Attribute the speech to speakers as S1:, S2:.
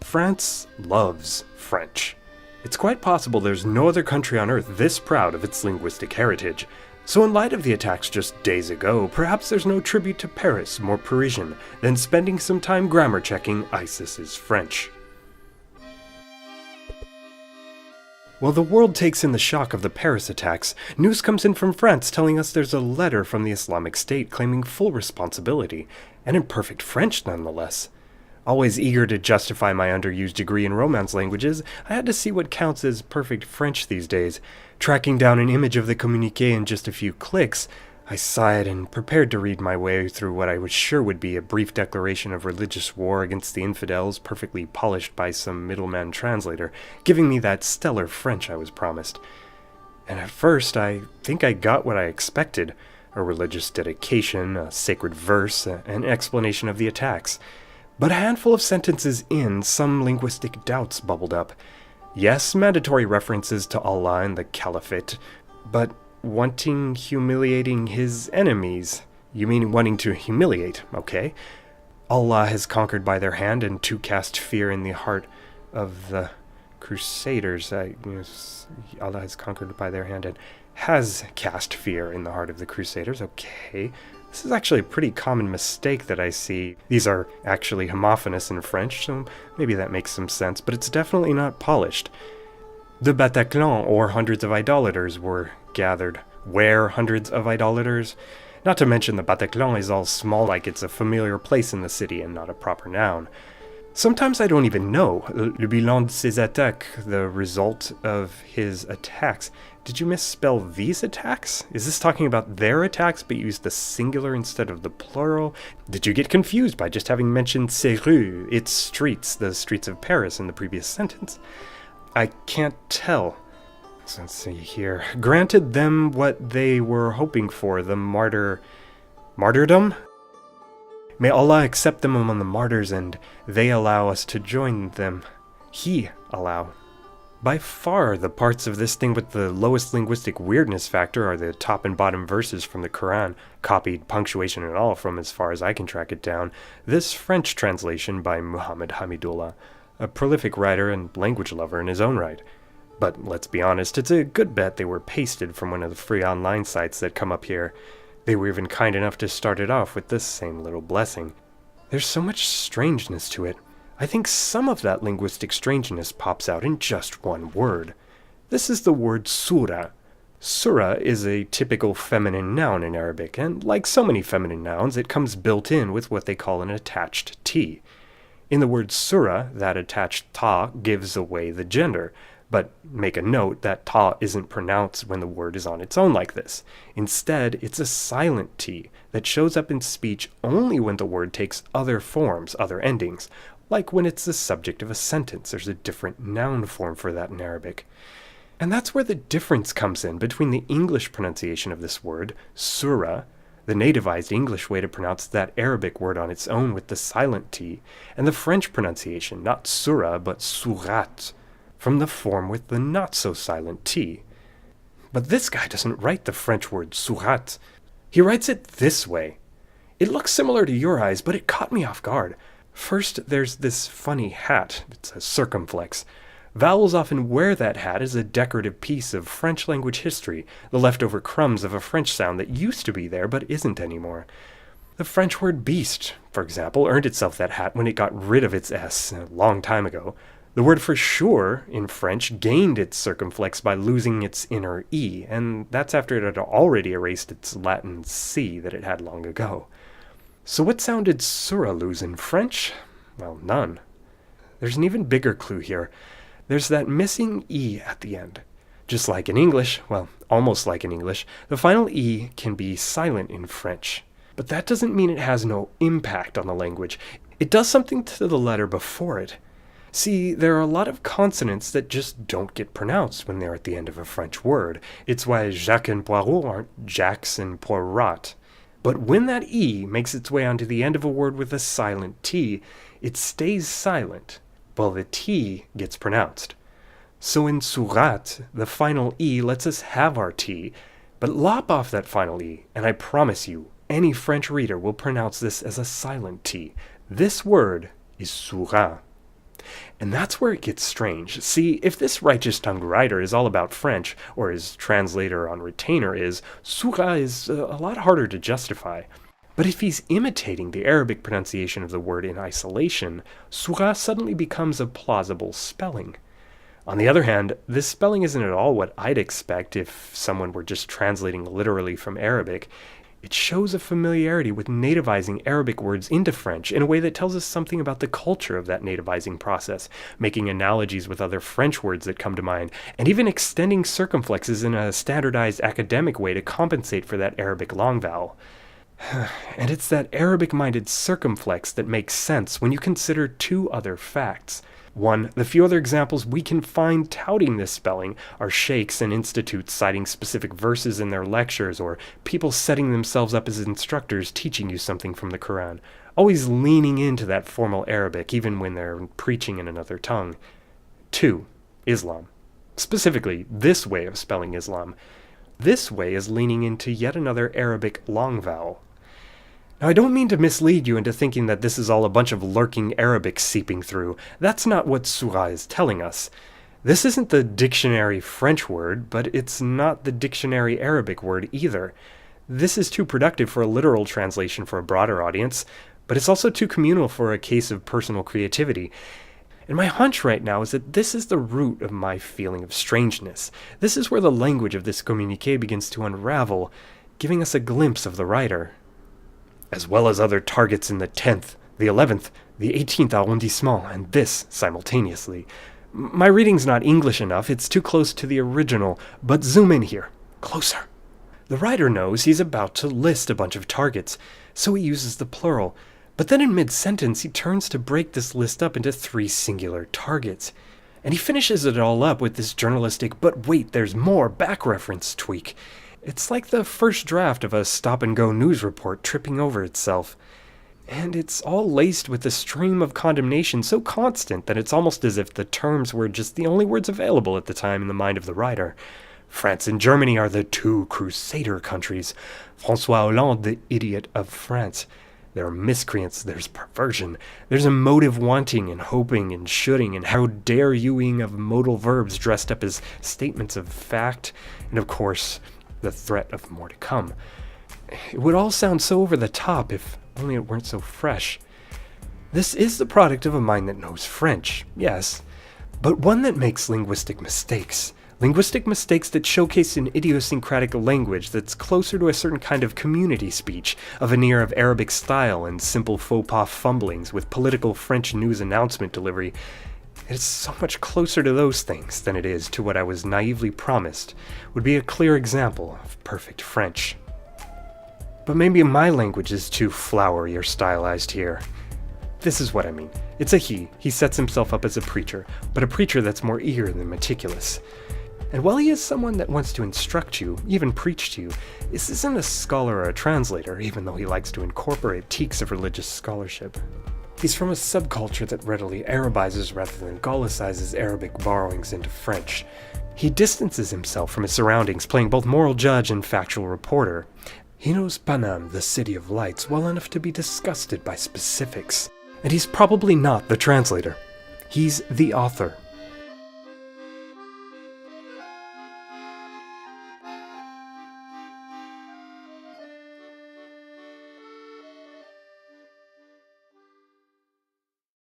S1: France loves French. It's quite possible there's no other country on earth this proud of its linguistic heritage. So in light of the attacks just days ago, perhaps there's no tribute to Paris more Parisian than spending some time grammar checking ISIS's French. While the world takes in the shock of the Paris attacks, news comes in from France telling us there's a letter from the Islamic State claiming full responsibility, and in perfect French nonetheless. Always eager to justify my underused degree in Romance languages, I had to see what counts as perfect French these days. Tracking down an image of the communiqué in just a few clicks, I sighed and prepared to read my way through what I was sure would be a brief declaration of religious war against the infidels, perfectly polished by some middleman translator, giving me that stellar French I was promised. And at first, I think I got what I expected: a religious dedication, a sacred verse, an explanation of the attacks. But a handful of sentences in, some linguistic doubts bubbled up. Yes, mandatory references to Allah and the Caliphate, but humiliating his enemies. You mean wanting to humiliate, okay? Allah has conquered by their hand, and to cast fear in the heart of the Crusaders. Allah has conquered by their hand and has cast fear in the heart of the Crusaders, okay. This is actually a pretty common mistake that I see. These are actually homophonous in French, so maybe that makes some sense, but it's definitely not polished. The Bataclan, or hundreds of idolaters, were gathered. Where hundreds of idolaters? Not to mention the Bataclan is all small, like it's a familiar place in the city and not a proper noun. Sometimes I don't even know. Le bilan de ses attaques, the result of his attacks. Did you misspell these attacks? Is this talking about their attacks but used the singular instead of the plural? Did you get confused by just having mentioned ses rues, its streets, the streets of Paris in the previous sentence? I can't tell. So let's see here. Granted them what they were hoping for, the martyrdom? May Allah accept them among the martyrs, and they allow us to join them. He allow. By far, the parts of this thing with the lowest linguistic weirdness factor are the top and bottom verses from the Quran, copied punctuation and all from as far as I can track it down, this French translation by Muhammad Hamidullah, a prolific writer and language lover in his own right. But let's be honest, it's a good bet they were pasted from one of the free online sites that come up here. They were even kind enough to start it off with this same little blessing. There's so much strangeness to it. I think some of that linguistic strangeness pops out in just one word. This is the word surah. Surah is a typical feminine noun in Arabic, and like so many feminine nouns, it comes built in with what they call an attached T. In the word surah, that attached ta gives away the gender, but make a note that ta isn't pronounced when the word is on its own like this. Instead, it's a silent T that shows up in speech only when the word takes other forms, other endings. Like when it's the subject of a sentence, there's a different noun form for that in Arabic. And that's where the difference comes in between the English pronunciation of this word, surah, the nativized English way to pronounce that Arabic word on its own with the silent T, and the French pronunciation, not surah, but surat, from the form with the not-so-silent T. But this guy doesn't write the French word surat. He writes it this way. It looks similar to your eyes, but it caught me off guard. First, there's this funny hat. It's a circumflex. Vowels often wear that hat as a decorative piece of French language history, the leftover crumbs of a French sound that used to be there but isn't anymore. The French word beast, for example, earned itself that hat when it got rid of its S a long time ago. The word for sure in French gained its circumflex by losing its inner E, and that's after it had already erased its Latin C that it had long ago. So what sound did surah lose in French? Well, none. There's an even bigger clue here. There's that missing E at the end. Just like in English, well, almost like in English, the final E can be silent in French. But that doesn't mean it has no impact on the language. It does something to the letter before it. See, there are a lot of consonants that just don't get pronounced when they're at the end of a French word. It's why Jacques and Poirot aren't Jacques and Poirot. But when that E makes its way onto the end of a word with a silent T, it stays silent, while the T gets pronounced. So in surat, the final E lets us have our T, but lop off that final E, and I promise you, any French reader will pronounce this as a silent T. This word is surah. And that's where it gets strange. See, if this righteous tongued writer is all about French, or his translator on retainer is, Sura is a lot harder to justify. But if he's imitating the Arabic pronunciation of the word in isolation, Sura suddenly becomes a plausible spelling. On the other hand, this spelling isn't at all what I'd expect if someone were just translating literally from Arabic. It shows a familiarity with nativizing Arabic words into French in a way that tells us something about the culture of that nativizing process, making analogies with other French words that come to mind, and even extending circumflexes in a standardized academic way to compensate for that Arabic long vowel. And it's that Arabic-minded circumflex that makes sense when you consider two other facts. One, the few other examples we can find touting this spelling are sheikhs and institutes citing specific verses in their lectures, or people setting themselves up as instructors teaching you something from the Quran, always leaning into that formal Arabic even when they're preaching in another tongue. Two, Islam. Specifically, this way of spelling Islam. This way is leaning into yet another Arabic long vowel. Now, I don't mean to mislead you into thinking that this is all a bunch of lurking Arabic seeping through. That's not what Sura is telling us. This isn't the dictionary French word, but it's not the dictionary Arabic word either. This is too productive for a literal translation for a broader audience, but it's also too communal for a case of personal creativity. And my hunch right now is that this is the root of my feeling of strangeness. This is where the language of this communiqué begins to unravel, giving us a glimpse of the writer. As well as other targets in the 10th, the 11th, the 18th arrondissement, and this simultaneously. My reading's not English enough, it's too close to the original, but zoom in here. Closer. The writer knows he's about to list a bunch of targets, so he uses the plural. But then in mid-sentence, he turns to break this list up into 3 singular targets. And he finishes it all up with this journalistic, but wait, there's more back reference tweak. It's like the first draft of a stop-and-go news report tripping over itself. And it's all laced with a stream of condemnation so constant that it's almost as if the terms were just the only words available at the time in the mind of the writer. France and Germany are the 2 crusader countries. François Hollande, the idiot of France. There are miscreants, there's perversion, there's emotive wanting and hoping and shoulding and how dare youing of modal verbs dressed up as statements of fact, and of course, the threat of more to come. It would all sound so over the top if only it weren't so fresh. This is the product of a mind that knows French, yes, but one that makes linguistic mistakes. Linguistic mistakes that showcase an idiosyncratic language that's closer to a certain kind of community speech, a veneer of Arabic style and simple faux pas fumblings with political French news announcement delivery. It's so much closer to those things than it is to what I was naively promised would be a clear example of perfect French. But maybe my language is too flowery or stylized here. This is what I mean. It's a he. He sets himself up as a preacher, but a preacher that's more eager than meticulous. And while he is someone that wants to instruct you, even preach to you, this isn't a scholar or a translator, even though he likes to incorporate teaks of religious scholarship. He's from a subculture that readily Arabizes rather than Gallicizes Arabic borrowings into French. He distances himself from his surroundings, playing both moral judge and factual reporter. He knows Panam, the City of Lights, well enough to be disgusted by specifics. And he's probably not the translator. He's the author.